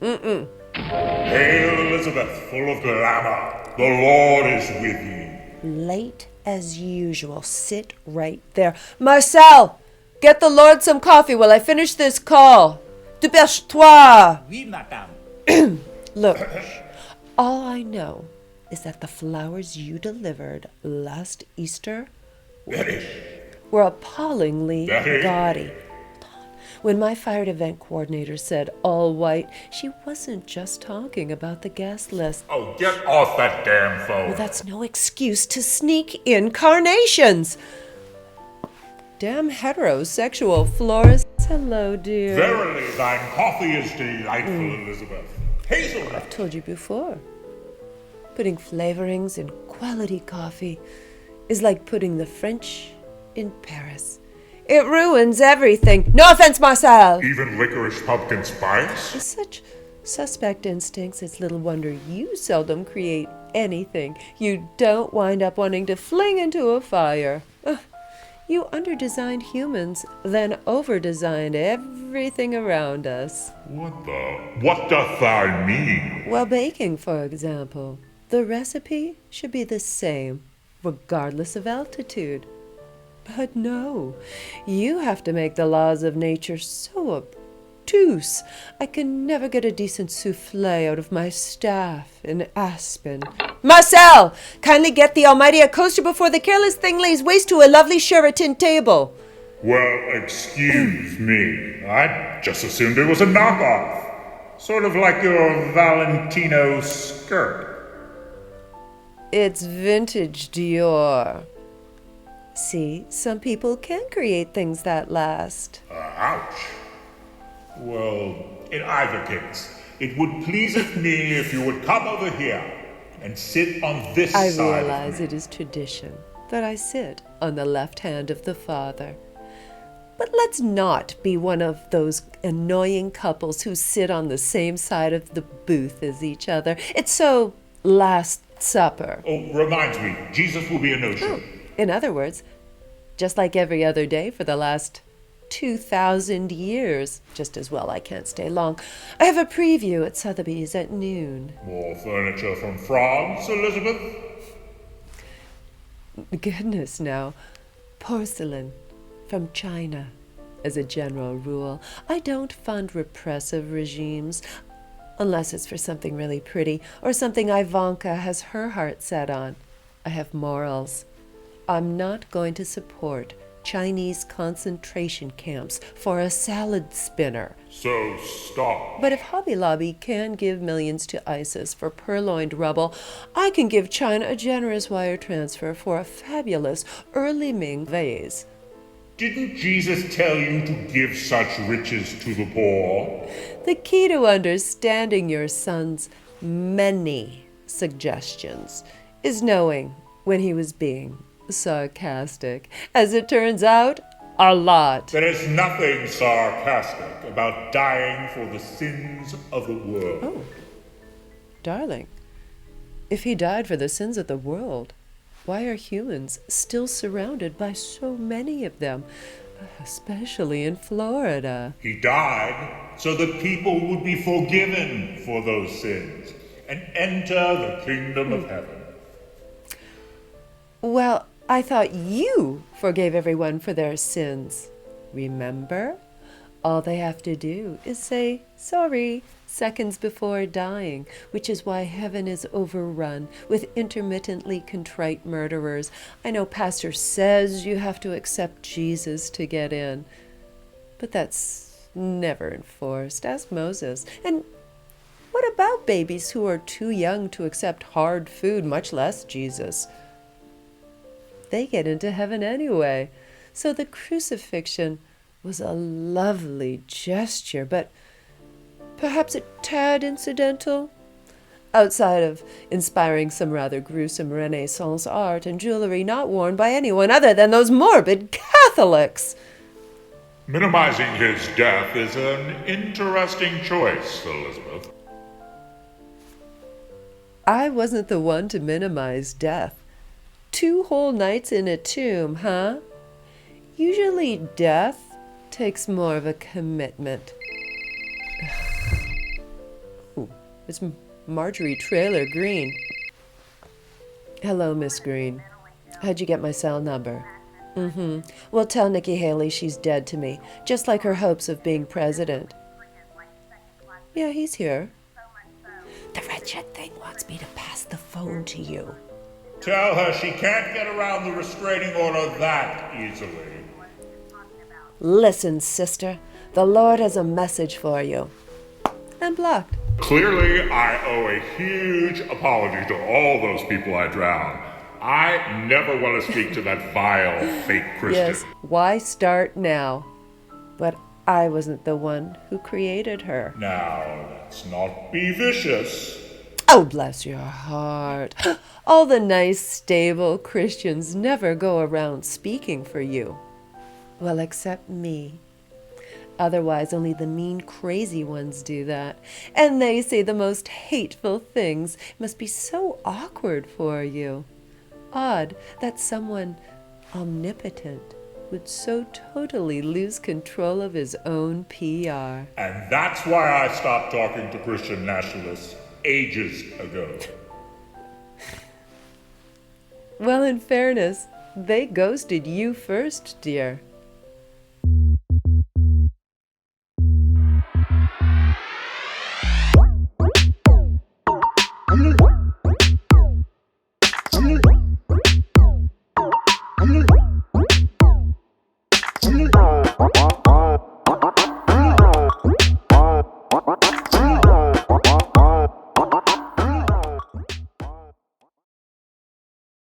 Hail, Elizabeth, full of glamour. The Lord is with you. Late as usual. Sit right there. Marcel, get the Lord some coffee while I finish this call. Dépêche-toi. Oui, madame. Look, all I know is that the flowers you delivered last Easter were appallingly Daddy. gaudy. When my fire event coordinator said all white, she wasn't just talking about the guest list. Oh, get off that damn phone. Well, that's no excuse to sneak in carnations. Damn heterosexual florists. Hello, dear. Verily, thine coffee is delightful, Elizabeth. Hazelnut. I've told you before. Putting flavorings in quality coffee is like putting the French in Paris. It ruins everything. No offense, Marcel. Even licorice pumpkin spice? With such suspect instincts, it's little wonder you seldom create anything you don't wind up wanting to fling into a fire. You under-designed humans, then over-designed everything around us. What doth thou mean? Well, baking, for example. The recipe should be the same, regardless of altitude. But no, you have to make the laws of nature so obtuse. I can never get a decent souffle out of my staff in Aspen. Marcel, kindly get the almighty a coaster before the careless thing lays waste to a lovely Sheraton table. Well, excuse me. I just assumed it was a knockoff. Sort of like your Valentino skirt. It's vintage Dior. See, some people can create things that last. Ouch. Well, in either case, it would pleaseth me if you would come over here and sit on this I side of realize me. it is tradition that I sit on the left hand of the father. But let's not be one of those annoying couples who sit on the same side of the booth as each other. It's so Last Supper. Oh, reminds me, Jesus will be a no-show. In other words, just like every other day for the last 2,000 years. Just as well I can't stay long. I have a preview at Sotheby's at noon. More furniture from France, Elizabeth? Goodness, now. Porcelain from China. As a general rule, I don't fund repressive regimes unless it's for something really pretty or something Ivanka has her heart set on. I have morals. I'm not going to support Chinese concentration camps for a salad spinner. So stop. But if Hobby Lobby can give millions to ISIS for purloined rubble, I can give China a generous wire transfer for a fabulous early Ming vase. Didn't Jesus tell you to give such riches to the poor? The key to understanding your son's many suggestions is knowing when he was being sarcastic. As it turns out, a lot. There is nothing sarcastic about dying for the sins of the world. Oh, darling, if he died for the sins of the world, why are humans still surrounded by so many of them, especially in Florida? He died so that people would be forgiven for those sins and enter the kingdom of heaven. Well, I thought you forgave everyone for their sins. Remember? All they have to do is say sorry seconds before dying, which is why heaven is overrun with intermittently contrite murderers. I know pastor says you have to accept Jesus to get in, but that's never enforced. Ask Moses. And what about babies who are too young to accept hard food, much less Jesus? They get into heaven anyway. So the crucifixion was a lovely gesture, but perhaps a tad incidental. Outside of inspiring some rather gruesome Renaissance art and jewelry not worn by anyone other than those morbid Catholics. Minimizing his death is an interesting choice, Elizabeth. I wasn't the one to minimize death. 2 whole nights in a tomb, huh? Usually death takes more of a commitment. It's Marjorie Traylor Greene. Hello, Miss Green. How'd you get my cell number? Well, tell Nikki Haley she's dead to me, just like her hopes of being president. Yeah, he's here. The wretched thing wants me to pass the phone to you. Tell her she can't get around the restraining order that easily. Listen, sister, the Lord has a message for you. I'm blocked. Clearly, I owe a huge apology to all those people I drowned. I never want to speak to that vile, fake Christian. Yes, why start now? But I wasn't the one who created her. Now, let's not be vicious. Oh, bless your heart. All the nice, stable Christians never go around speaking for you. Well, except me. Otherwise, only the mean, crazy ones do that. And they say the most hateful things. It must be so awkward for you. Odd that someone omnipotent would so totally lose control of his own PR. And that's why I stopped talking to Christian nationalists ages ago. Well, in fairness, they ghosted you first, dear.